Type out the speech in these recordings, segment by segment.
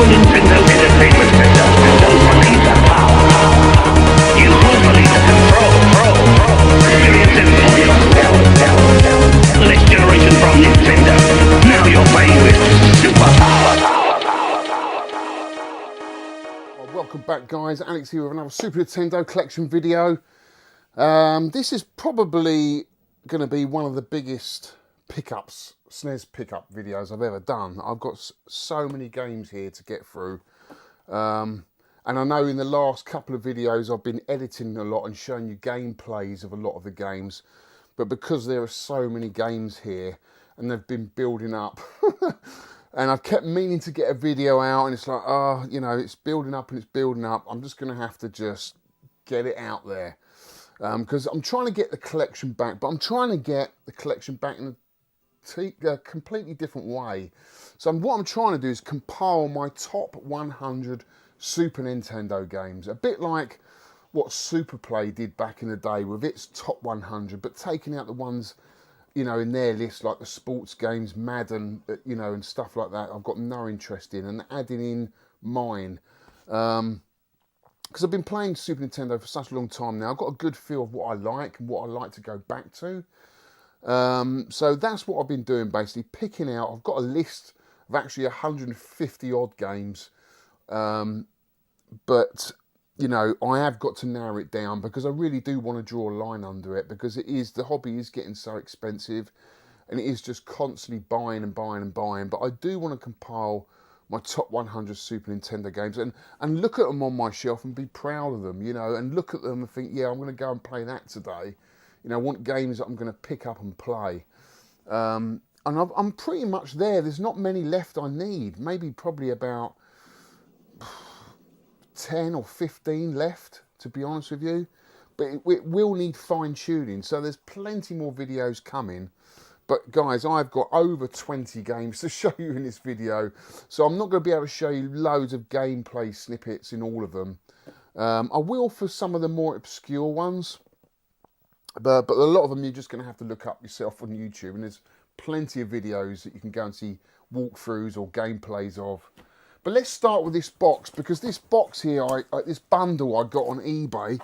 Nintendo Entertainment Center don't believe the power. You will believe the control. Experience it for yourself. The next generation from Nintendo. Now you're playing with superpower. Well, welcome back, guys. Alex here with another Super Nintendo collection video. This is probably going to be one of the biggest pickups, Snes pickup videos I've ever done. I've got so many games here to get through. And I know in the last couple of videos I've been editing a lot and showing you gameplays of a lot of the games. But because there are so many games here and they've been building up, and I've kept meaning to get a video out, and it's like, oh, you know, it's building up and it's building up. I'm just going to have to just get it out there. Because I'm trying to get the collection back, but I'm trying to get the collection back in a completely different way. So what I'm trying to do is compile my top 100 Super Nintendo games, a bit like what Superplay did back in the day with its top 100, but taking out the ones, you know, in their list, like the sports games, Madden, you know, and stuff like that, I've got no interest in, and adding in mine. Because I've been playing Super Nintendo for such a long time now, I've got a good feel of what I like and what I like to go back to. So that's what I've been doing, basically, picking out. I've got a list of actually 150 odd games, but, you know, I have got to narrow it down because I really do want to draw a line under it, because the hobby is getting so expensive and it is just constantly buying and buying and buying. But I do want to compile my top 100 Super Nintendo games and look at them on my shelf and be proud of them, you know, and look at them and think, yeah, I'm going to go and play that today. You know, I want games that I'm going to pick up and play. And I'm pretty much there. There's not many left I need. Maybe probably about 10 or 15 left, to be honest with you. But it will need fine tuning. So there's plenty more videos coming. But guys, I've got over 20 games to show you in this video. So I'm not going to be able to show you loads of gameplay snippets in all of them. I will for some of the more obscure ones. But a lot of them you're just going to have to look up yourself on YouTube. And there's plenty of videos that you can go and see walkthroughs or gameplays of. But let's start with this box. Because this box here, this bundle I got on eBay.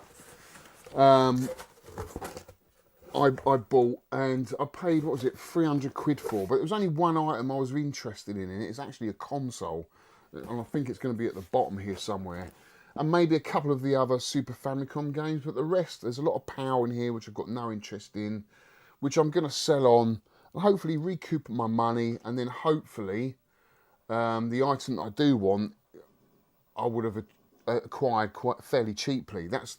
I bought, and I paid, what was it, 300 quid for, but it was only one item I was interested in, and it's actually a console, and I think it's going to be at the bottom here somewhere, and maybe a couple of the other Super Famicom games, but the rest, there's a lot of power in here which I've got no interest in, which I'm going to sell on, and hopefully recoup my money, and then hopefully the item that I do want, I would have acquired quite fairly cheaply. That's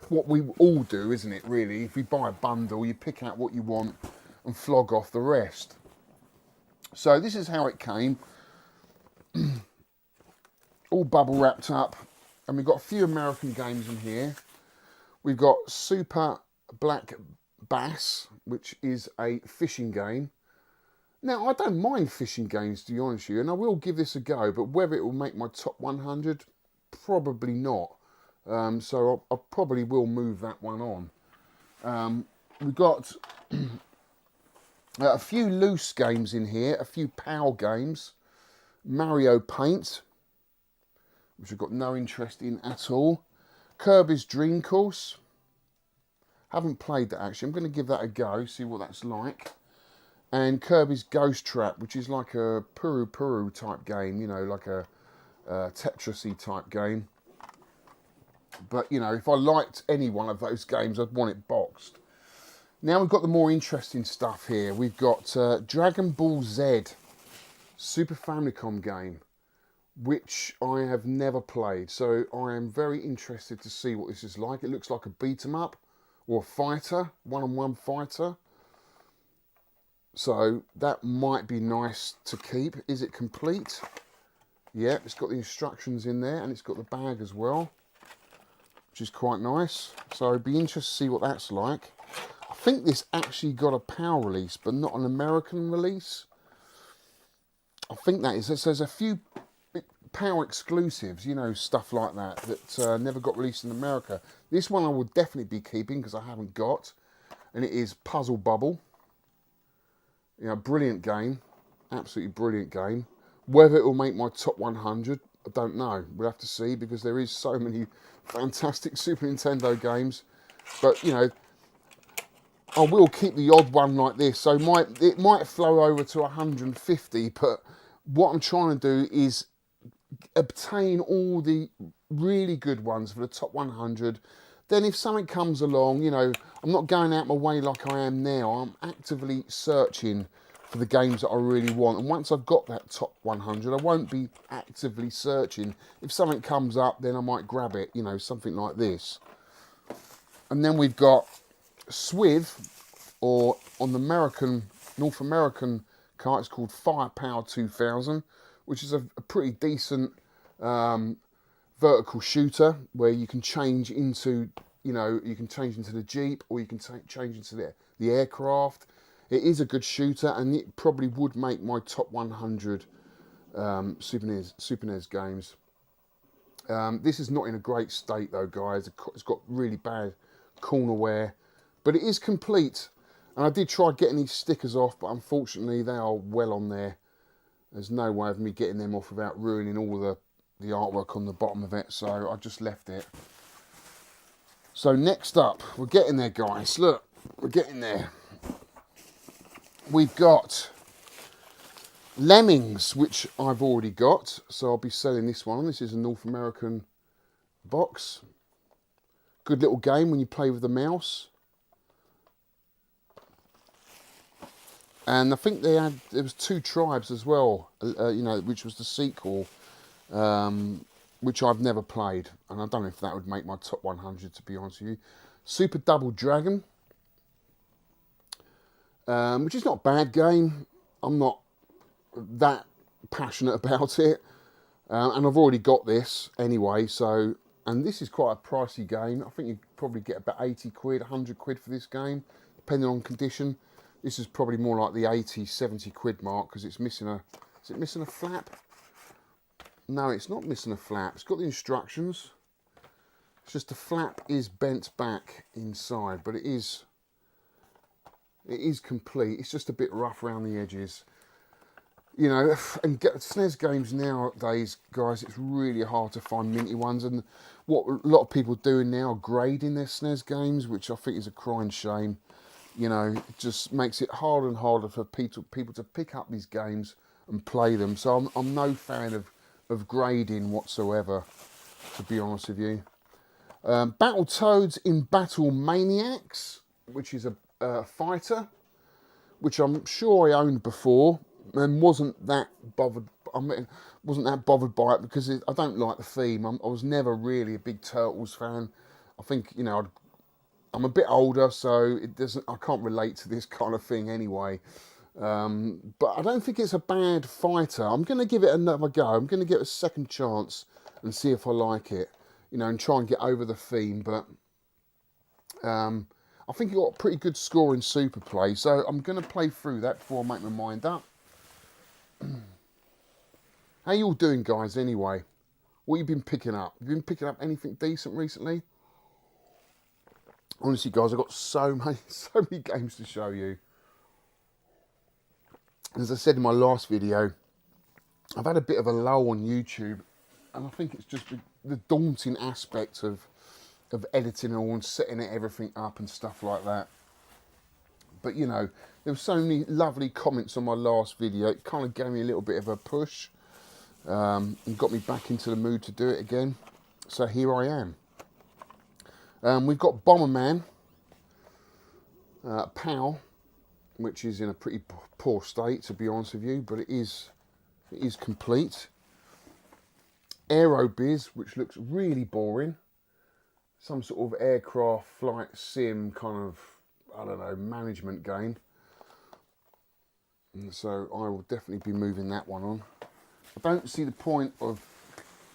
what we all do, isn't it, really? If we buy a bundle, you pick out what you want and flog off the rest. So this is how it came. All bubble wrapped up. And we've got a few American games in here. We've got Super Black Bass, which is a fishing game. Now, I don't mind fishing games, to be honest with you, and I will give this a go, but whether it will make my top 100, probably not. So I probably will move that one on. We've got a few loose games in here, a few PAL games. Mario Paint, which I've got no interest in at all. Kirby's Dream Course. Haven't played that actually. I'm going to give that a go, see what that's like. And Kirby's Ghost Trap, which is like a Puru type game, you know, like a Tetris-y type game. But, you know, if I liked any one of those games, I'd want it boxed. Now we've got the more interesting stuff here. We've got Dragon Ball Z Super Famicom game, which I have never played. So I am very interested to see what this is like. It looks like a beat-em-up or a fighter, one-on-one fighter. So that might be nice to keep. Is it complete? Yeah, it's got the instructions in there and it's got the bag as well, which is quite nice. So I'd be interested to see what that's like. I think this actually got a PAL release, but not an American release. I think that is. So there's a few PAL exclusives, you know, stuff like that, that never got released in America. This one I will definitely be keeping because I haven't got. And it is Puzzle Bubble. You know, brilliant game. Absolutely brilliant game. Whether it will make my top 100, I don't know. We'll have to see, because there is so many fantastic Super Nintendo games. But, you know, I will keep the odd one like this. So it might flow over to 150, but what I'm trying to do is obtain all the really good ones for the top 100. Then if something comes along, you know, I'm not going out my way like I am now. I'm actively searching for the games that I really want. And once I've got that top 100, I won't be actively searching. If something comes up, then I might grab it, you know, something like this. And then we've got Swiv, or on the North American cart, it's called Firepower 2000, which is a pretty decent vertical shooter where you can change into, you know, you can change into the Jeep, or you can change into the aircraft. It is a good shooter, and it probably would make my top 100 Super NES games. This is not in a great state though, guys. It's got really bad corner wear, but it is complete. And I did try getting these stickers off, but unfortunately they are well on there. There's no way of me getting them off without ruining all the artwork on the bottom of it, so I just left it. So next up, we're getting there, guys. Look, we're getting there. We've got Lemmings, which I've already got, so I'll be selling this one. This is a North American box. Good little game when you play with the mouse. And I think there was 2 Tribes as well, you know, which was the sequel, which I've never played. And I don't know if that would make my top 100, to be honest with you. Super Double Dragon, which is not a bad game. I'm not that passionate about it. And I've already got this anyway, so... And this is quite a pricey game. I think you probably get about 80 quid, 100 quid for this game, depending on condition. This is probably more like the 80, 70 quid mark, because it's missing a... Is it missing a flap? No, it's not missing a flap. It's got the instructions. It's just the flap is bent back inside, but it is complete. It's just a bit rough around the edges. You know, and SNES games nowadays, guys, it's really hard to find minty ones. And what a lot of people are doing now are grading their SNES games, which I think is a crying shame. You know, it just makes it harder and harder for people to pick up these games and play them. So I'm no fan of grading whatsoever, to be honest with you. Battletoads in Battle Maniacs, which is a fighter, which I'm sure I owned before and wasn't that bothered. Wasn't that bothered by it because I don't like the theme. I was never really a big Turtles fan. I think, you know, I'm a bit older, so I can't relate to this kind of thing anyway. But I don't think it's a bad fighter. I'm going to give it another go. I'm going to give it a second chance and see if I like it, you know, and try and get over the theme. But I think it got a pretty good score in Super Play, so I'm going to play through that before I make my mind up. How you all doing, guys, anyway? What have you been picking up? Have you been picking up anything decent recently? Honestly, guys, I've got so many games to show you. As I said in my last video, I've had a bit of a lull on YouTube, and I think it's just the daunting aspect of editing all and setting everything up and stuff like that. But, you know, there were so many lovely comments on my last video. It kind of gave me a little bit of a push and got me back into the mood to do it again. So here I am. We've got Bomberman, PAL, which is in a pretty poor state, to be honest with you, but it is complete. Aerobiz, which looks really boring. Some sort of aircraft flight sim kind of, I don't know, management game. And so I will definitely be moving that one on. I don't see the point of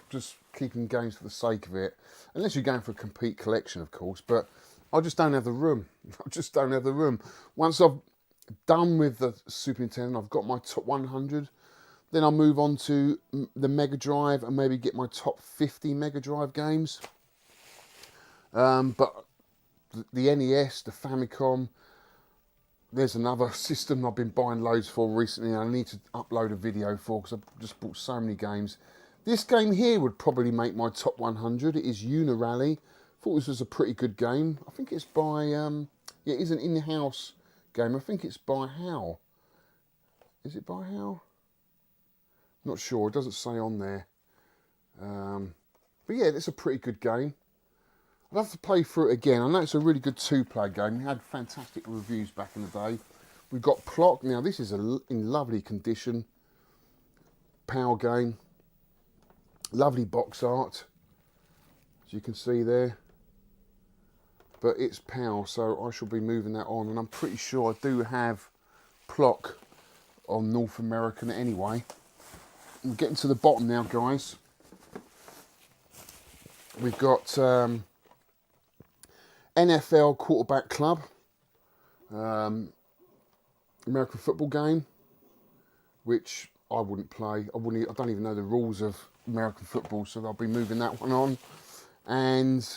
just keeping games for the sake of it, unless you're going for a complete collection, of course, but I just don't have the room. I just don't have the room. Once I've done with the Super Nintendo, I've got my top 100, then I'll move on to the Mega Drive and maybe get my top 50 Mega Drive games. But the NES, the Famicom, there's another system I've been buying loads for recently, and I need to upload a video for because I've just bought so many games. This game here would probably make my top 100. It is Unirally. Thought this was a pretty good game. I think it's by, yeah, it is an in-house game. I think it's by HAL. Is it by HAL? Not sure, it doesn't say on there. But yeah, it's a pretty good game. I'd have to play through it again. I know it's a really good two-player game. We had fantastic reviews back in the day. We've got Plock. Now, this is in lovely condition. PAL game. Lovely box art, as you can see there. But it's PAL, so I shall be moving that on. And I'm pretty sure I do have Plock on North American anyway. We're getting to the bottom now, guys. We've got NFL Quarterback Club, American football game, which I wouldn't play. I don't even know the rules of American football, so I'll be moving that one on. And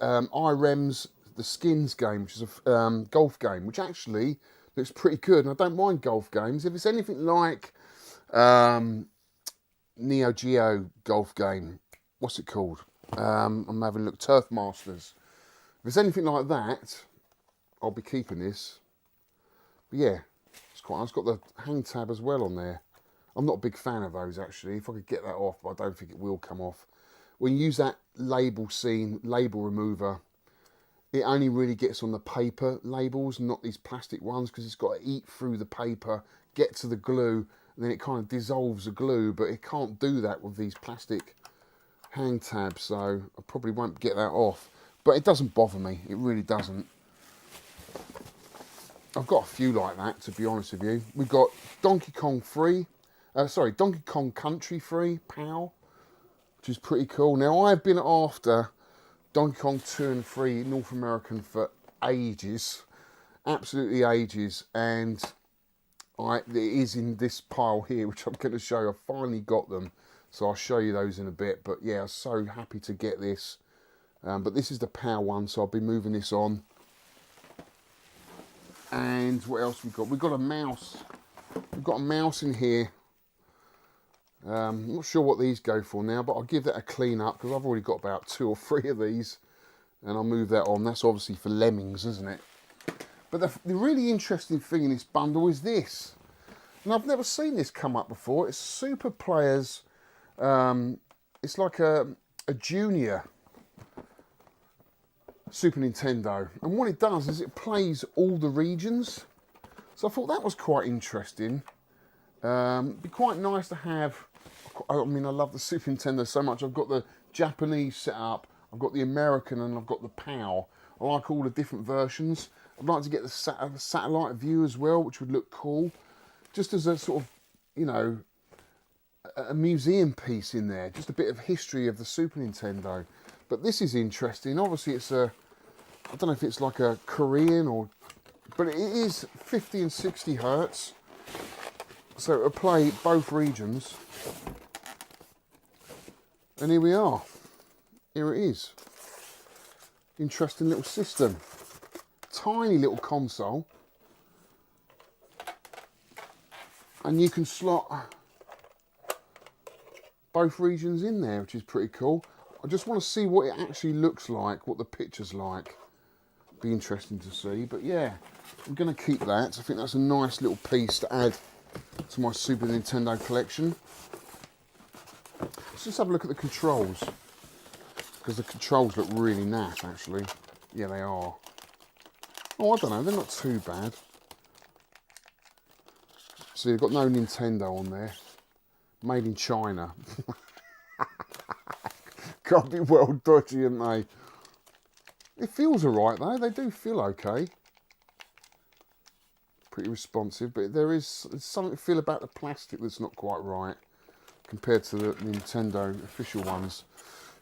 IREM's the Skins game, which is a golf game, which actually looks pretty good. And I don't mind golf games. If it's anything like Neo Geo golf game, what's it called? I'm having a look, Turf Masters. If it's anything like that, I'll be keeping this. But yeah, it's quite nice. It's got the hang tab as well on there. I'm not a big fan of those actually. If I could get that off, but I don't think it will come off. When you use that label remover, it only really gets on the paper labels, not these plastic ones, because it's got to eat through the paper, get to the glue, and then it kind of dissolves the glue, but it can't do that with these plastic hang tabs, so I probably won't get that off. But it doesn't bother me, it really doesn't. I've got a few like that, to be honest with you. We've got Donkey Kong Country Free, PAL, which is pretty cool. Now, I've been after Donkey Kong 2 and 3 North American for ages, absolutely ages, and it is in this pile here, which I'm going to show you. I finally got them, so I'll show you those in a bit. But yeah, I'm so happy to get this. But this is the PAL one, so I'll be moving this on. And what else we've got? We've got a mouse. We've got a mouse in here. I'm not sure what these go for now, but I'll give that a clean up because I've already got about 2 or 3 of these. And I'll move that on. That's obviously for lemmings, isn't it? But the really interesting thing in this bundle is this. And I've never seen this come up before. It's Super Players. It's like a junior Super Nintendo, and what it does is it plays all the regions. So I thought that was quite interesting. Be quite nice to have. I mean, I love the Super Nintendo so much. I've got the Japanese set up, I've got the American, and I've got the PAL. I like all the different versions. I'd like to get the satellite view as well, which would look cool, just as a sort of, you know, a museum piece in there, just a bit of history of the Super Nintendo. But this is interesting. Obviously, it's I don't know if it's like a Korean or, but it is 50 and 60 hertz. So it'll play both regions. And here we are. Here it is. Interesting little system. Tiny little console. And you can slot both regions in there, which is pretty cool. I just want to see what it actually looks like, what the picture's like. Be interesting to see, but yeah, I'm going to keep that. I think that's a nice little piece to add to my Super Nintendo collection. Let's just have a look at the controls, because the controls look really naff, actually. Yeah, they are. Oh, I don't know, they're not too bad. See, they've got no Nintendo on there. Made in China. Can't be well dodgy, aren't they? It feels alright though, they do feel okay. Pretty responsive, but there's something to feel about the plastic that's not quite right compared to the Nintendo official ones.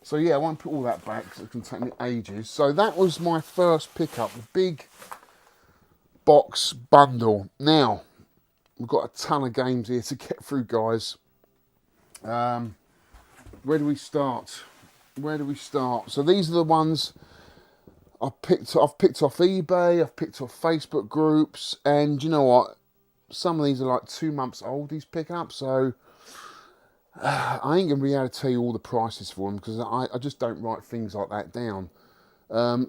So yeah, I won't put all that back because it can take me ages. So that was my first pickup, the big box bundle. Now, we've got a ton of games here to get through, guys. Where do we start? So these are the ones I've picked off eBay, I've picked off Facebook groups, and you know what? Some of these are like 2 months old, these pickups, so I ain't going to be able to tell you all the prices for them because I just don't write things like that down.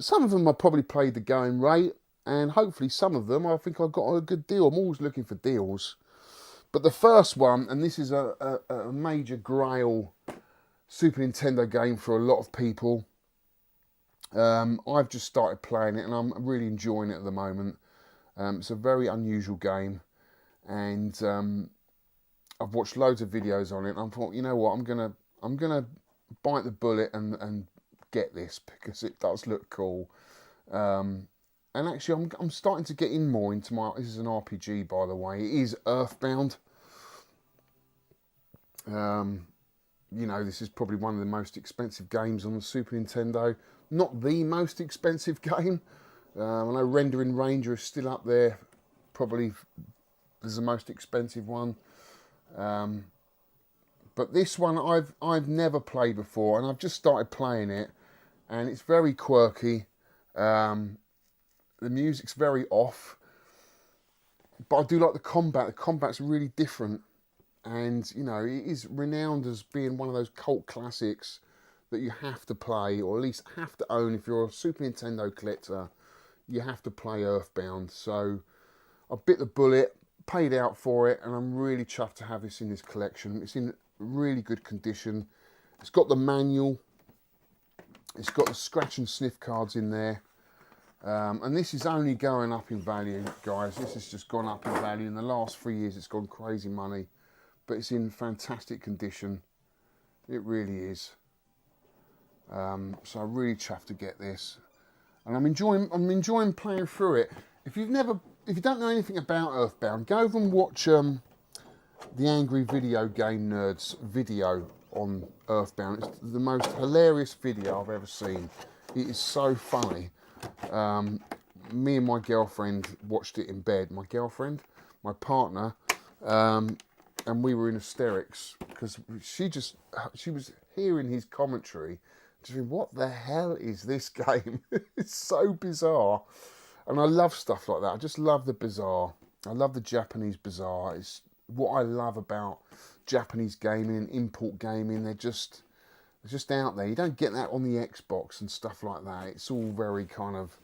Some of them I probably paid the going rate, and hopefully some of them I think I got a good deal. I'm always looking for deals. But the first one, and this is a major grail Super Nintendo game for a lot of people. I've just started playing it and I'm really enjoying it at the moment. It's a very unusual game, and I've watched loads of videos on it. And I thought, you know what, I'm gonna bite the bullet and get this because it does look cool. And actually, I'm starting to get in more into my. This is an RPG, by the way. It is Earthbound. You know, this is probably one of the most expensive games on the Super Nintendo. Not the most expensive game. I know Rendering Ranger is still up there. Probably is the most expensive one. But this one I've never played before, and I've just started playing it, and it's very quirky. The music's very off, but I do like the combat. The combat's really different, and you know, it is renowned as being one of those cult classics that you have to play, or at least have to own if you're a Super Nintendo collector. You have to play Earthbound. So I bit the bullet, paid out for it, and I'm really chuffed to have this in this collection. It's in really good condition. It's got the manual. It's got the scratch and sniff cards in there. And this is only going up in value, guys. This has just gone up in value. In the last 3 years, it's gone crazy money. But it's in fantastic condition. It really is. So I'm really chuffed to get this. And I'm enjoying playing through it. If you don't know anything about Earthbound, go over and watch the Angry Video Game Nerds video on Earthbound. It's the most hilarious video I've ever seen. It is so funny. Me and my girlfriend watched it in bed. My partner, and we were in hysterics because she was hearing his commentary. Just thinking, what the hell is this game? It's so bizarre, and I love stuff like that. I just love the bizarre. I love the Japanese bizarre. It's what I love about Japanese gaming and import gaming. They're just out there. You don't get that on the Xbox and stuff like that. It's all very kind of...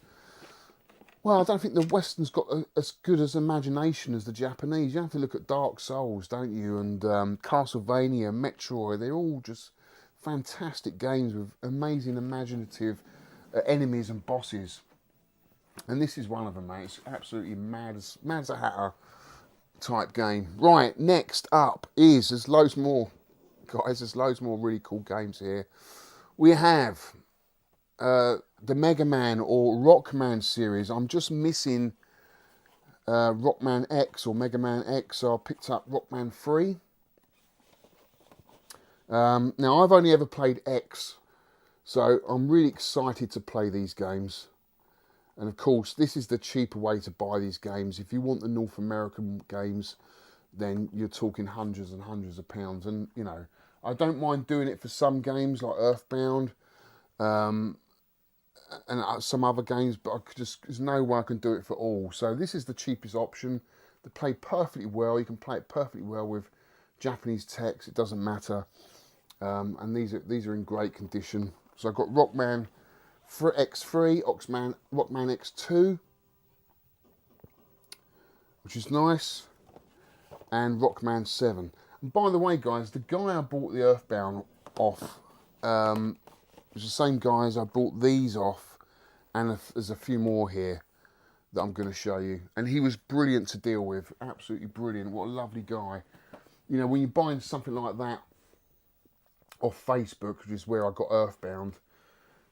Well, I don't think the Western's got as good as imagination as the Japanese. You have to look at Dark Souls, don't you? And Castlevania, Metroid. They're all just fantastic games with amazing imaginative enemies and bosses. And this is one of them, mate. It's absolutely mad as a hatter type game. Right, next up is... There's loads more... Guys, there's loads more really cool games here. We have the Mega Man or Rockman series. I'm just missing Rockman X or Mega Man X, so I picked up Rockman 3. Now, I've only ever played X, so I'm really excited to play these games. And of course, this is the cheaper way to buy these games. If you want the North American games, then you're talking hundreds and hundreds of pounds. And, you know, I don't mind doing it for some games like Earthbound and some other games, but there's no way I can do it for all. So this is the cheapest option. They play perfectly well. You can play it perfectly well with Japanese text. It doesn't matter. And these are in great condition. So I've got Rockman X3, Rockman X2, which is nice, and Rockman 7. And by the way, guys, the guy I bought the Earthbound off was the same guys I bought these off, and there's a few more here that I'm going to show you. And he was brilliant to deal with, absolutely brilliant. What a lovely guy. You know, when you're buying something like that off Facebook, which is where I got Earthbound,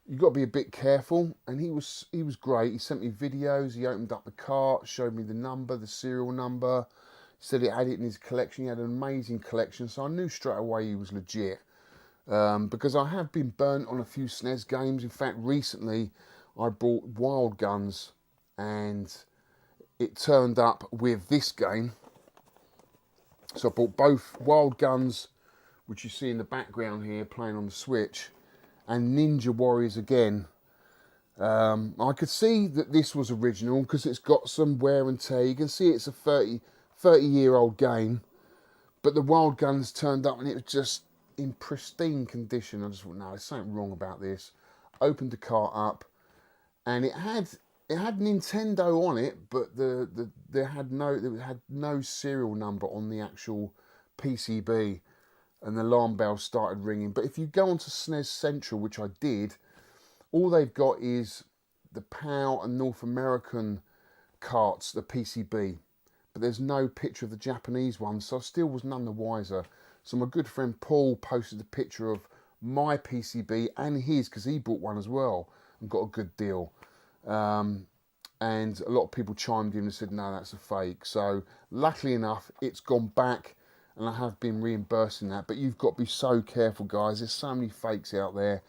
you've got to be a bit careful. And he was great. He sent me videos. He opened up the cart, showed me the number, the serial number. Said he had it in his collection. He had an amazing collection, so I knew straight away he was legit. Because I have been burnt on a few Snes games. In fact, recently I bought Wild Guns, and it turned up with this game. So I bought both Wild Guns, which you see in the background here, playing on the Switch, and Ninja Warriors again. I could see that this was original because it's got some wear and tear. You can see it's a 30-year-old game, but the wild guns turned up and it was just in pristine condition. I just thought, no, there's something wrong about this. Opened the cart up, and it had Nintendo on it, but it had no serial number on the actual PCB, and the alarm bell started ringing. But if you go onto SNES Central, which I did, all they've got is the PAL and North American carts, the PCB, but there's no picture of the Japanese one, so I still was none the wiser. So my good friend Paul posted a picture of my PCB and his, because he bought one as well and got a good deal. And a lot of people chimed in and said, no, that's a fake. So luckily enough, it's gone back and I have been reimbursing that. But you've got to be so careful, guys. There's so many fakes out there.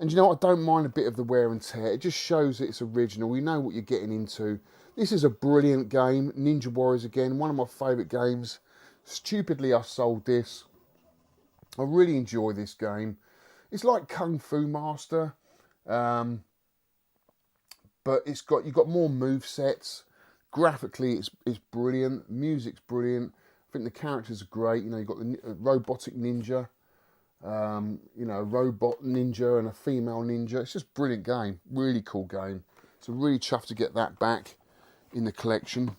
And you know what? I don't mind a bit of the wear and tear. It just shows that it's original. You know what you're getting into. This is a brilliant game. Ninja Warriors again, one of my favourite games. Stupidly, I sold this. I really enjoy this game. It's like Kung Fu Master, but you've got more move sets. Graphically, it's brilliant. Music's brilliant. I think the characters are great. You know, you've got the robotic ninja. You know, a robot ninja and a female ninja. It's just a brilliant game. Really cool game. So really chuffed to get that back in the collection.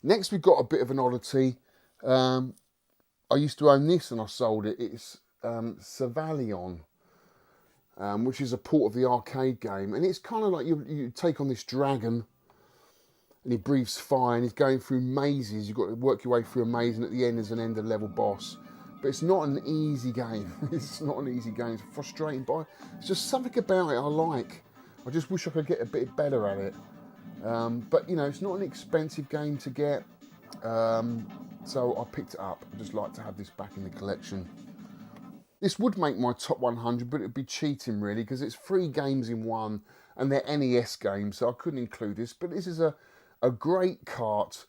Next, we've got a bit of an oddity. I used to own this and I sold it. It's Savalion, which is a port of the arcade game. And it's kind of like you take on this dragon and he breathes fire and he's going through mazes. You've got to work your way through a maze, and at the end there's an end of level boss. But it's not an easy game. It's not an easy game. It's frustrating, but it's just something about it I like. I just wish I could get a bit better at it. But, you know, it's not an expensive game to get. So I picked it up. I just like to have this back in the collection. This would make my top 100, but it would be cheating really, because it's 3 games in one and they're NES games, so I couldn't include this. But this is a great cart.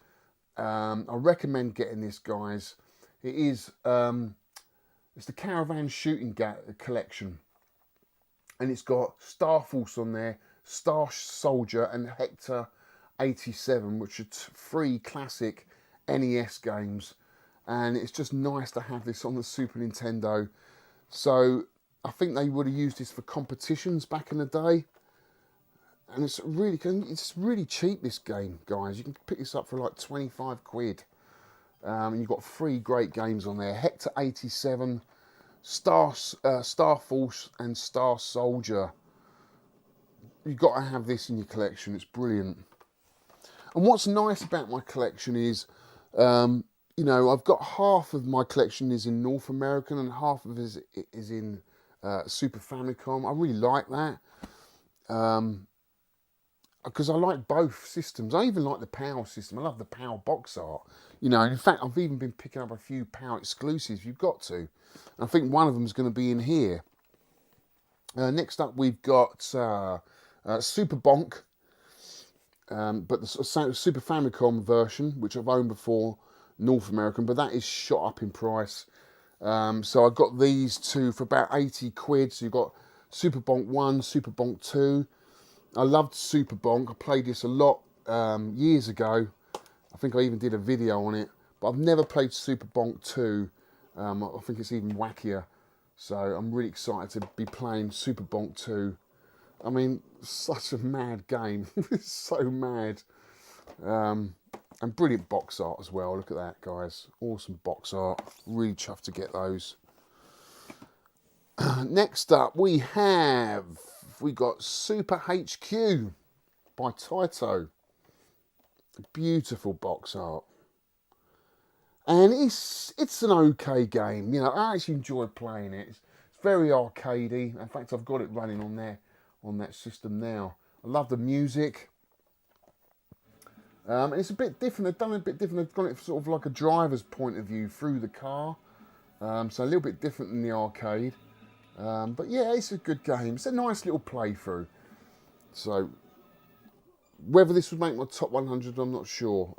I recommend getting this, guys. It is it's the Caravan Shooting Collection, and it's got Star Force on there, Star Soldier and Hector 87, which are 3 classic NES games, and it's just nice to have this on the Super Nintendo. So I think they would have used this for competitions back in the day, and it's really cheap, this game, guys. You can pick this up for like 25 quid. And you've got 3 great games on there: Hector 87, Star Force and Star Soldier. You've got to have this in your collection. It's brilliant. And what's nice about my collection is, you know, I've got half of my collection is in North American and half of it is in Super Famicom. I really like that. Because I like both systems. I even like the PAL system. I love the PAL box art. You know, in fact, I've even been picking up a few PAL exclusives. You've got to. And I think one of them is going to be in here. Next up, we've got Super Bonk, but the Super Famicom version, which I've owned before, North American, but that is shot up in price. So I got these 2 for about 80 quid. So you've got Super Bonk 1, Super Bonk 2. I loved Super Bonk. I played this a lot years ago. I think I even did a video on it. But I've never played Super Bonk 2. I think it's even wackier. So I'm really excited to be playing Super Bonk 2. I mean, such a mad game. It's so mad. And brilliant box art as well. Look at that, guys. Awesome box art. Really chuffed to get those. Next up, we got Super HQ by Taito. Beautiful box art. And it's an okay game. You know, I actually enjoy playing it. It's very arcadey. In fact, I've got it running on there, on that system now. I love the music. And it's a bit different. They've done it a bit different. They've got it sort of like a driver's point of view through the car. So a little bit different than the arcade. But yeah, it's a good game. It's a nice little playthrough. So whether this would make my top 100, I'm not sure.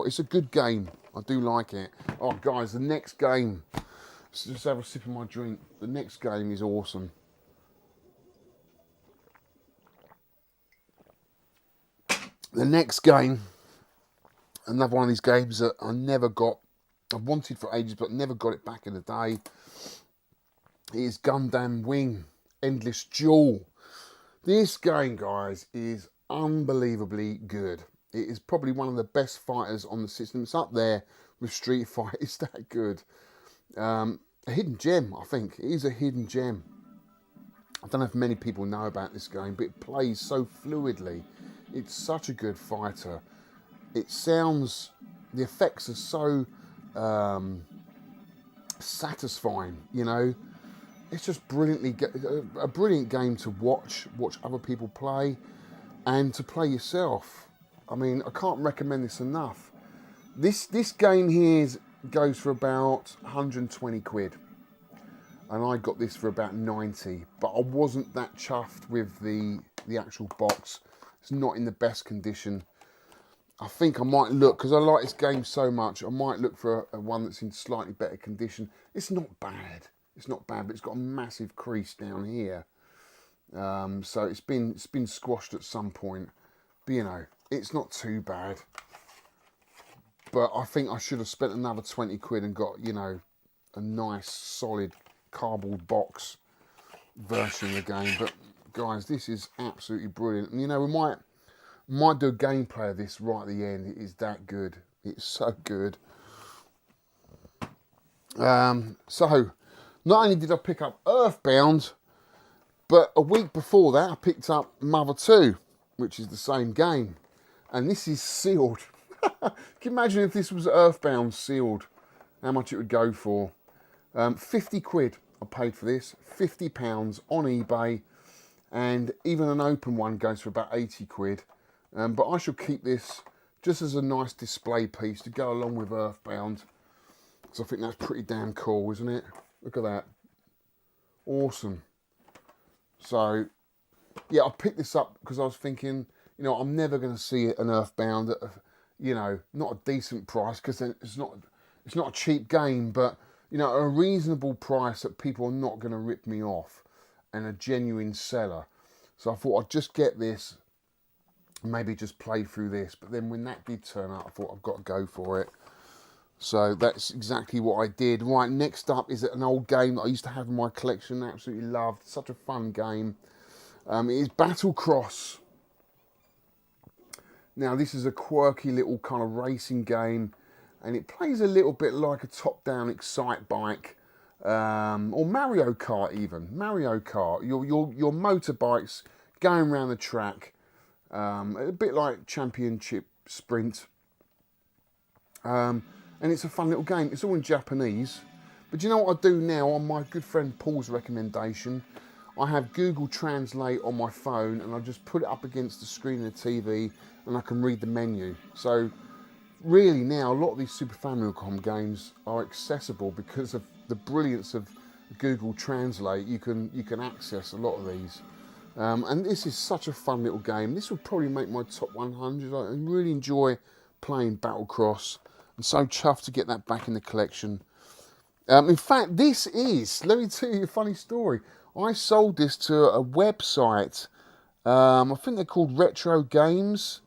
It's a good game. I do like it. Oh, guys, the next game. Let's just have a sip of my drink. The next game is awesome. The next game, another one of these games that I never got, I wanted for ages but never got it back in the day, is Gundam Wing Endless Duel. This game, guys, is unbelievably good. It is probably one of the best fighters on the system. It's up there with Street Fighter. It's that good. A hidden gem, I think. It is a hidden gem. I don't know if many people know about this game, but it plays so fluidly. It's such a good fighter. It sounds, the effects are so satisfying, you know. It's just a brilliant game to watch other people play, and to play yourself. I mean, I can't recommend this enough. This game here goes for about 120 quid, and I got this for about 90. But I wasn't that chuffed with the actual box. It's not in the best condition. I think I might look, because I like this game so much, I might look for a one that's in slightly better condition. It's not bad. It's not bad, but it's got a massive crease down here. So it's been squashed at some point. But you know, it's not too bad. But I think I should have spent another 20 quid and got, you know, a nice solid cardboard box version of the game. But guys, this is absolutely brilliant. And you know, we might do a gameplay of this right at the end. It is that good. It's so good. So not only did I pick up Earthbound, but a week before that I picked up Mother 2, which is the same game. And this is sealed. Can you imagine if this was Earthbound sealed? How much it would go for? 50 quid I paid for this. £50 on eBay. And even an open one goes for about 80 quid. But I shall keep this just as a nice display piece to go along with Earthbound. Because I think that's pretty damn cool, isn't it? Look at that. Awesome. So, yeah, I picked this up because I was thinking, you know, I'm never going to see an Earthbound at, you know, not a decent price, because it's not a cheap game, but, you know, a reasonable price that people are not going to rip me off, and a genuine seller. So I thought I'd just get this, maybe just play through this. But then when that did turn up, I thought I've got to go for it. So that's exactly what I did. Right, next up is an old game that I used to have in my collection, absolutely loved. Such a fun game. It is Battlecross. Now, this is a quirky little kind of racing game, and it plays a little bit like a top-down Excite Bike, or Mario Kart even. Mario Kart. Your motorbikes going around the track, a bit like Championship Sprint. And it's a fun little game. It's all in Japanese. But do you know what I do now on my good friend Paul's recommendation? I have Google Translate on my phone, and I just put it up against the screen of the TV, and I can read the menu. So really now, a lot of these Super Famicom games are accessible because of the brilliance of Google Translate. You can access a lot of these. And this is such a fun little game. This would probably make my top 100. I really enjoy playing Battlecross. I'm so chuffed to get that back in the collection. In fact, this is, let me tell you a funny story. I sold this to a website. I think they're called Retro Games.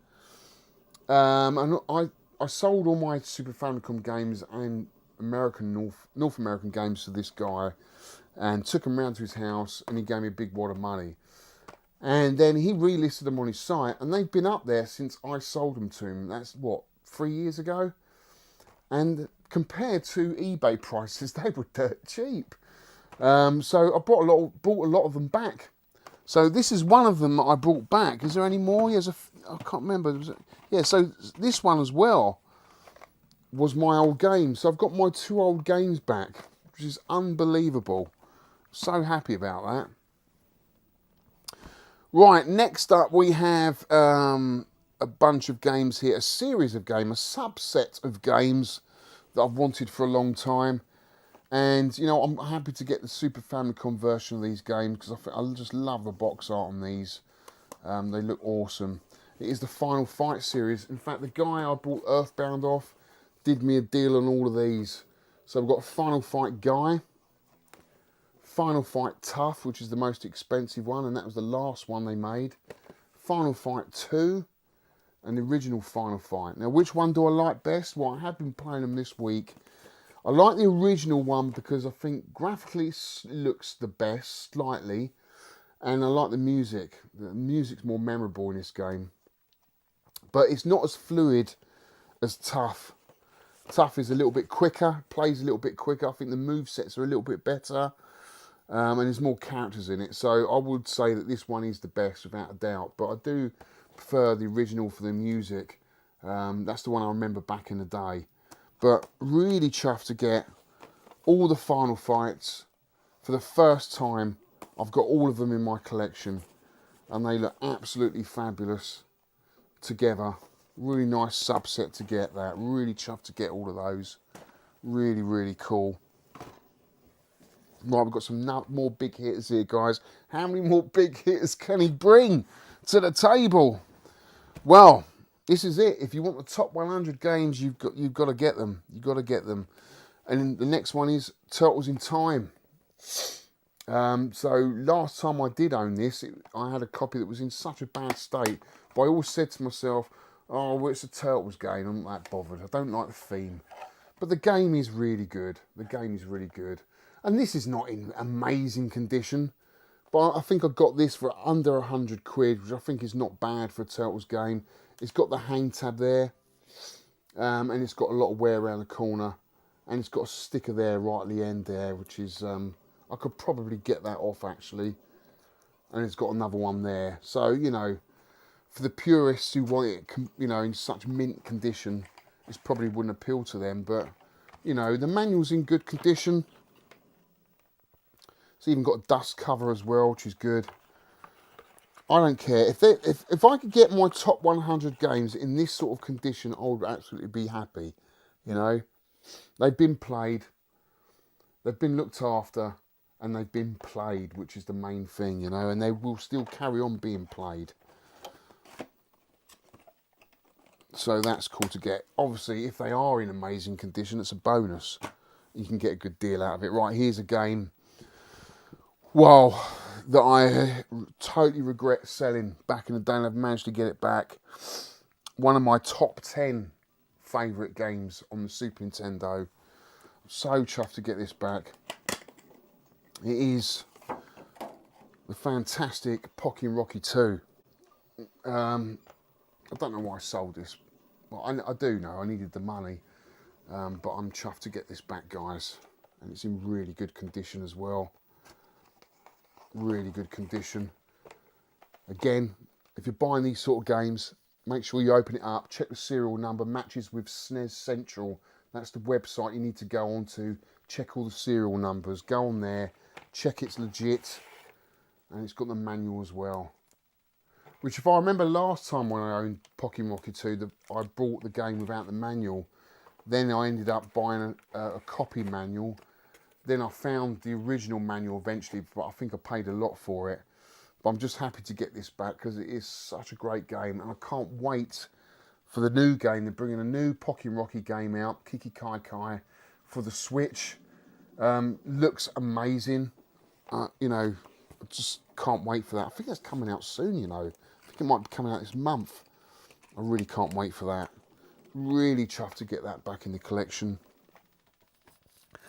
And I sold all my Super Famicom games and North American games to this guy, and took them round to his house, and he gave me a big wad of money. And then he relisted them on his site, and they've been up there since I sold them to him. That's what, 3 years ago? And compared to eBay prices, they were dirt cheap. So I bought a lot of them back. So this is one of them that I brought back. Is there any more? I can't remember. Yeah, so this one as well was my old game. So I've got my 2 old games back, which is unbelievable. So happy about that. Right, next up we have a bunch of games here, a series of games, a subset of games that I've wanted for a long time. And, you know, I'm happy to get the Super Famicom version of these games, because I just love the box art on these. They look awesome. It is the Final Fight series. In fact, the guy I bought Earthbound off did me a deal on all of these. So I've got Final Fight Guy, Final Fight Tough, which is the most expensive one, and that was the last one they made. Final Fight 2, and the original Final Fight. Now, which one do I like best? Well, I have been playing them this week. I like the original one because I think graphically it looks the best, slightly. And I like the music. The music's more memorable in this game. But it's not as fluid as Tough. Tough is a little bit quicker, plays a little bit quicker. I think the movesets are a little bit better. And there's more characters in it. So I would say that this one is the best, without a doubt. But I do prefer the original for the music. That's the one I remember back in the day. But really chuffed to get all the Final Fights for the first time. I've got all of them in my collection, and they look absolutely fabulous together. Really nice subset to get that. Really chuffed to get all of those. Really, really cool. Right, we've got some more big hitters here, guys. How many more big hitters can he bring to the table? Well, this is it. If you want the top 100 games, you've got to get them. You've got to get them. And the next one is Turtles in Time. So last time I did own this, I had a copy that was in such a bad state. But I always said to myself, oh, well, it's a Turtles game. I'm not that bothered. I don't like the theme. But the game is really good. The game is really good. And this is not in amazing condition. But I think I got this for under 100 quid, which I think is not bad for a Turtles game. It's got the hang tab there. And it's got a lot of wear around the corner. And it's got a sticker there right at the end there, which is... I could probably get that off, actually. And it's got another one there. So, you know, for the purists who want it, you know, in such mint condition, this probably wouldn't appeal to them. But, you know, the manual's in good condition. It's even got a dust cover as well, which is good. I don't care. If I could get my top 100 games in this sort of condition, I would absolutely be happy. You know, they've been played. They've been looked after. And they've been played, which is the main thing, you know, and they will still carry on being played. So that's cool to get. Obviously, if they are in amazing condition, it's a bonus. You can get a good deal out of it. Right, here's a game, well, that I totally regret selling back in the day, and I've managed to get it back. One of my top 10 favourite games on the Super Nintendo. I'm so chuffed to get this back. It is the fantastic Pocky Rocky 2. I don't know why I sold this. Well, I do know I needed the money, but I'm chuffed to get this back, guys. And it's in really good condition as well. Really good condition. Again, if you're buying these sort of games, make sure you open it up, check the serial number, matches with Snes Central. That's the website you need to go on to. Check all the serial numbers, go on there. Check it's legit, and it's got the manual as well. Which, if I remember last time when I owned Pocky Rocky 2, I bought the game without the manual. Then I ended up buying a copy manual. Then I found the original manual eventually, but I think I paid a lot for it. But I'm just happy to get this back because it is such a great game, and I can't wait for the new game. They're bringing a new Pocky Rocky game out, Kiki Kai Kai, for the Switch. Looks amazing. You know, I just can't wait for that. I think that's coming out soon, you know. I think it might be coming out this month. I really can't wait for that. Really chuffed to get that back in the collection.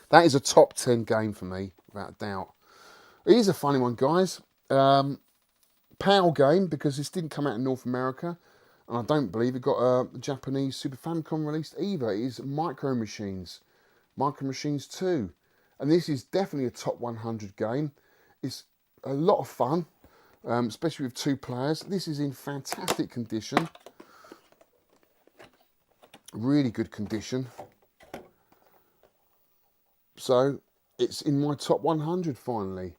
That is a top 10 game for me, without a doubt. It is a funny one, guys. PAL game, because this didn't come out in North America. And I don't believe it got a Japanese Super Famicom released either. It is Micro Machines. Micro Machines 2. And this is definitely a top 100 game. It's a lot of fun, especially with 2 players. This is in fantastic condition. Really good condition. So, it's in my top 100 finally.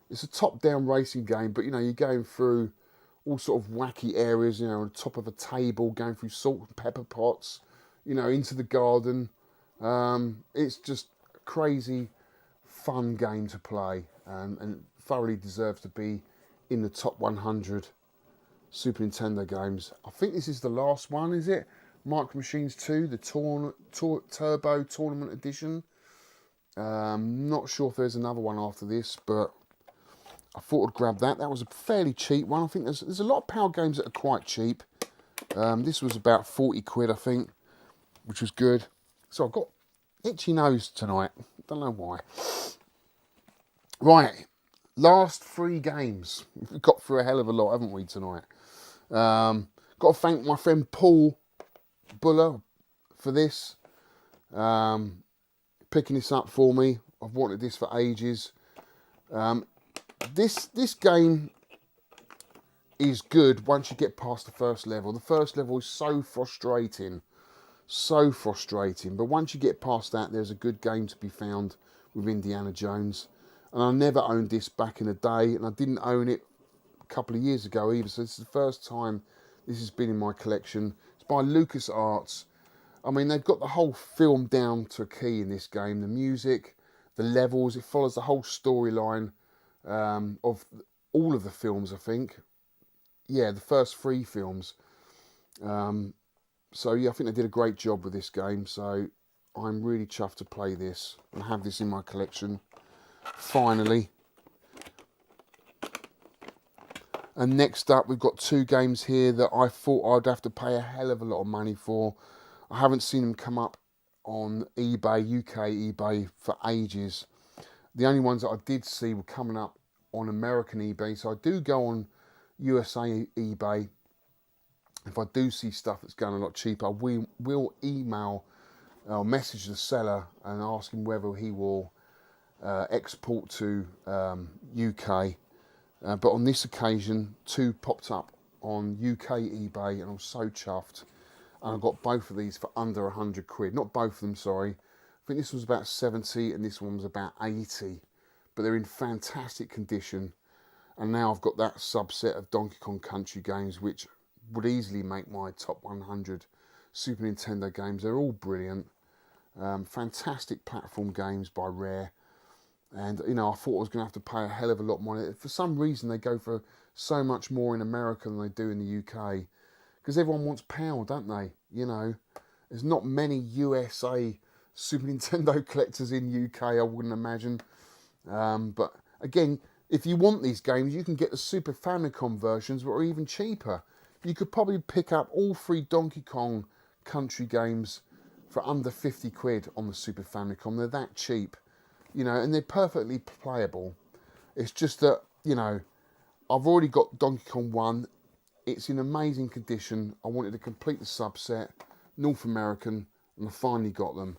It's a top-down racing game, but, you know, you're going through all sort of wacky areas, you know, on top of a table, going through salt and pepper pots, you know, into the garden. It's just crazy fun game to play, and thoroughly deserves to be in the top 100 Super Nintendo games. I think this is the last one, is it? Micro Machines 2, the Turbo Tournament Edition. Not sure if there's another one after this, but I thought I'd grab that. That was a fairly cheap one. I think there's a lot of PAL games that are quite cheap. This was about 40 quid, I think, which was good. So I've got itchy nose tonight. Don't know why. Right, last 3 games. We've got through a hell of a lot, haven't we, tonight? Got to thank my friend Paul Buller for this. Picking this up for me. I've wanted this for ages. This game is good once you get past the first level. The first level is so frustrating. But once you get past that, there's a good game to be found with Indiana Jones. And I never owned this back in the day, and I didn't own it a couple of years ago either. So this is the first time this has been in my collection. It's by LucasArts. I mean, they've got the whole film down to a key in this game. The music, the levels, it follows the whole storyline of all of the films, I think. Yeah, the first 3 films. So yeah, I think they did a great job with this game. So I'm really chuffed to play this and have this in my collection. Finally. And next up, we've got 2 games here that I thought I'd have to pay a hell of a lot of money for. I haven't seen them come up on eBay, UK eBay, for ages. The only ones that I did see were coming up on American eBay. So I do go on USA eBay. If I do see stuff that's going a lot cheaper, we will email or message the seller and ask him whether he will export to UK. But on this occasion, 2 popped up on UK eBay, and I was so chuffed. And I got both of these for under 100 quid. Not both of them, sorry. I think this was about 70 and this one was about 80. But they're in fantastic condition. And now I've got that subset of Donkey Kong Country games, which would easily make my top 100 Super Nintendo games. They're all brilliant. Fantastic platform games by Rare. And, you know, I thought I was going to have to pay a hell of a lot more. For some reason, they go for so much more in America than they do in the UK. Because everyone wants power, don't they? You know, there's not many USA Super Nintendo collectors in UK, I wouldn't imagine. But again, if you want these games, you can get the Super Famicom versions, that are even cheaper. You could probably pick up all 3 Donkey Kong Country games for under 50 quid on the Super Famicom. They're that cheap, you know, and they're perfectly playable. It's just that, you know, I've already got Donkey Kong 1. It's in amazing condition. I wanted to complete the subset, North American, and I finally got them.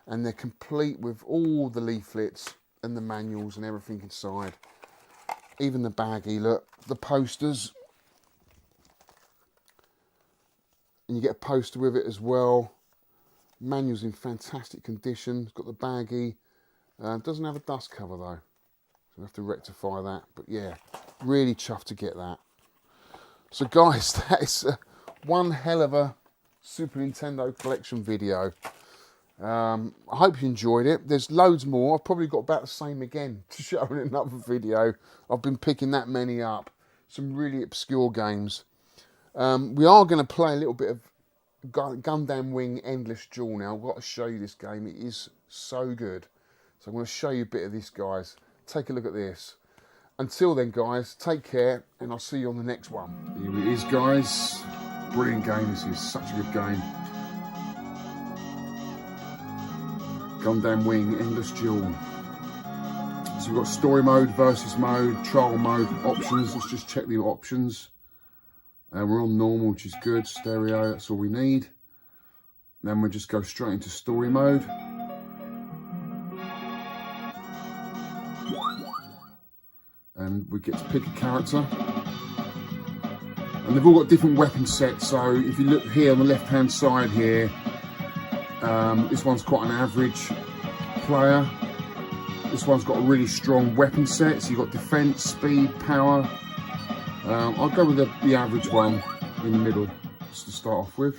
And they're complete with all the leaflets and the manuals and everything inside. Even the baggie, look, the posters. And you get a poster with it as well. Manual's in fantastic condition. It's got the baggie. Doesn't have a dust cover though. So we have to rectify that. But yeah, really chuffed to get that. So guys, that is one hell of a Super Nintendo collection video. I hope you enjoyed it. There's loads more. I've probably got about the same again to show in another video. I've been picking that many up. Some really obscure games. We are going to play a little bit of Gundam Wing Endless Duel now. I've got to show you this game. It is so good. So I'm going to show you a bit of this, guys. Take a look at this. Until then, guys, take care, and I'll see you on the next one. Here it is, guys. Brilliant game. This is such a good game. Gundam Wing Endless Duel. So we've got story mode, versus mode, trial mode, options. Let's just check the options. We're on normal, which is good. Stereo, that's all we need. Then we'll just go straight into story mode. And we get to pick a character. And they've all got different weapon sets. So if you look here on the left hand side here, this one's quite an average player. This one's got a really strong weapon set. So you've got defense, speed, power. I'll go with the average one in the middle, just to start off with.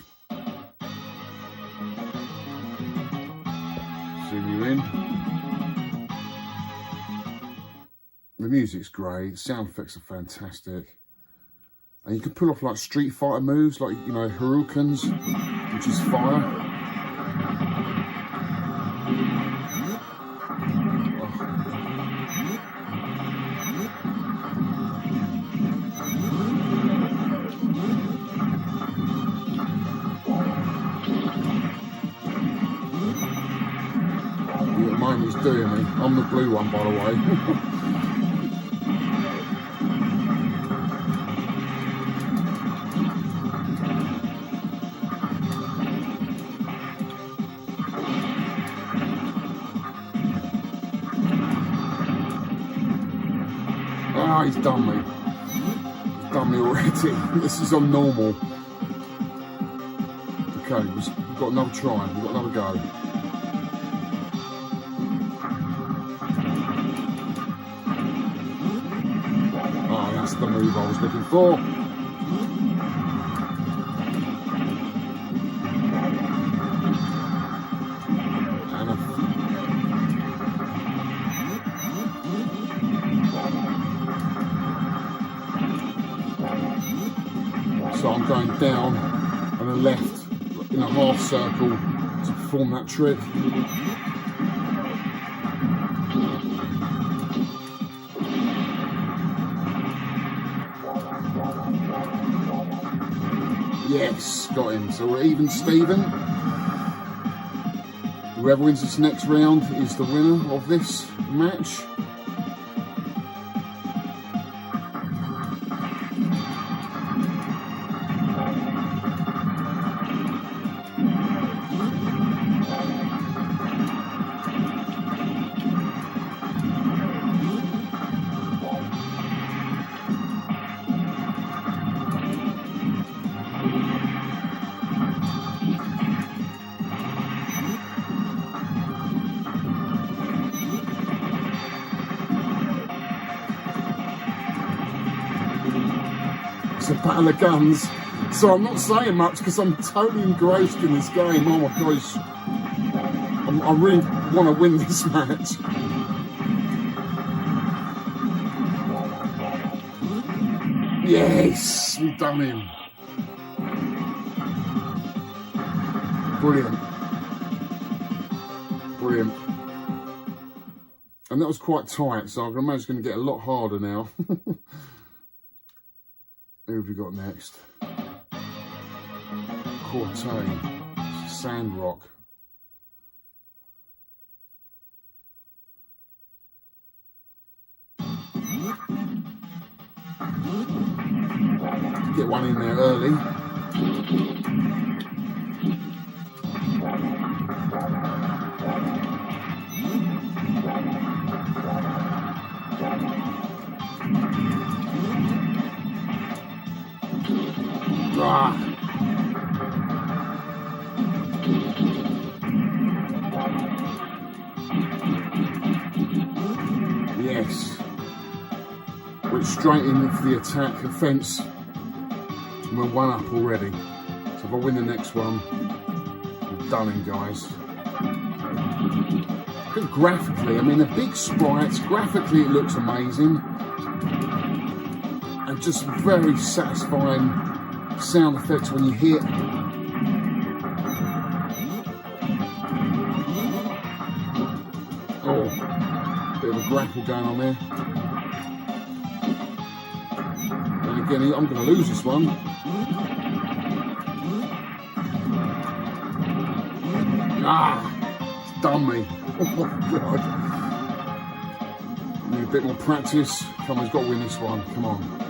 Zoom you in. The music's great, the sound effects are fantastic. And you can pull off like Street Fighter moves, like, you know, Haroukens, which is fire. I'm the blue one, by the way. Ah, he's done me. He's done me already. This is on normal. Okay, we've got another try. We've got another go. Oh, that's the move I was looking for. So I'm going down and a left in a half circle to perform that trick. Yes, got him. So we're even Steven. Whoever wins this next round is the winner of this match. It's a battle of guns, so I'm not saying much because I'm totally engrossed in this game. Oh my gosh, I really want to win this match. Yes, we've done him. Brilliant. Brilliant. And that was quite tight, so I can imagine it's going to get a lot harder now. Who have we got next? Corte, Sandrock. Get one in there early. Ah. Yes. Went straight into the attack offence. We're one up already. So if I win the next one, we've done him, guys. But graphically, I mean, the big sprites, graphically it looks amazing. And just very satisfying sound effects when you hit. Oh, bit of a grapple going on there. And again, I'm going to lose this one. Ah, it's done me. Oh my god. Need a bit more practice. Come on, he's got to win this one. Come on.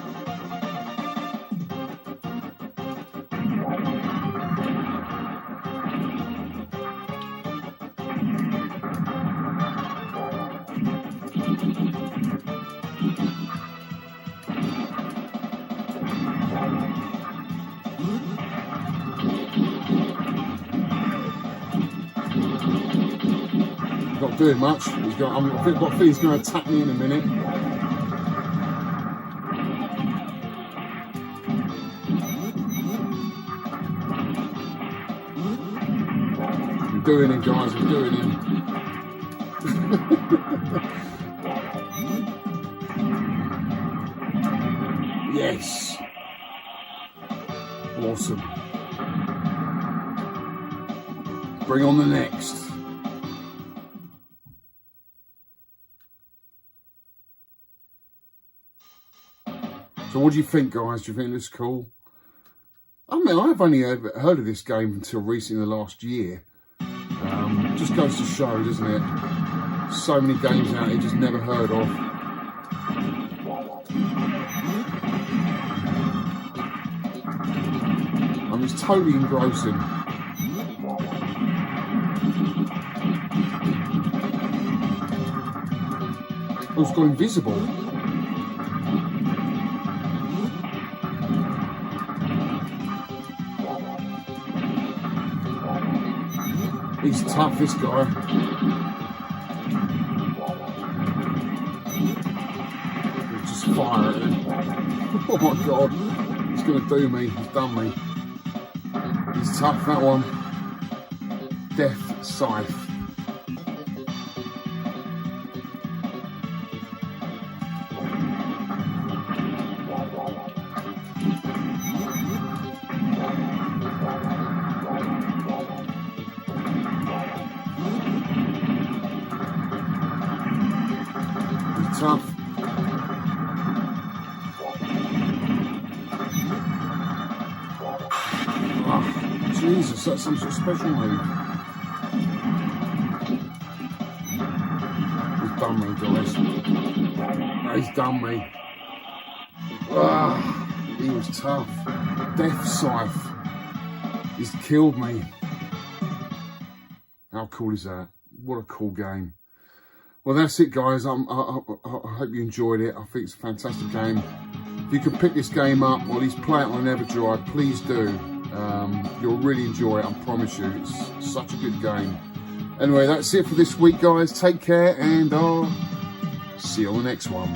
Not doing much. I've got a feeling he's going to attack me in a minute. I'm doing it, guys. I'm doing it. Yes. Awesome. Bring on the next. So what do you think, guys? Do you think it looks cool? I mean, I've only heard of this game until recently, the last year. Just goes to show, doesn't it? So many games out here just never heard of. I mean, it's totally engrossing. Oh, it's gone invisible. He's tough, this guy. Just fire at him. Oh my god. He's going to do me. He's done me. He's tough, that one. Death Scythe. Tough. Oh, Jesus, that's some sort of special move. He's done me, guys. He's done me. Ah, he was tough. Death Scythe. He's killed me. How cool is that? What a cool game. Well, that's it, guys. I hope you enjoyed it. I think it's a fantastic game. If you can pick this game up or at least play it on an Everdrive, please do. You'll really enjoy it, I promise you. It's such a good game. Anyway, that's it for this week, guys. Take care, and I'll see you on the next one.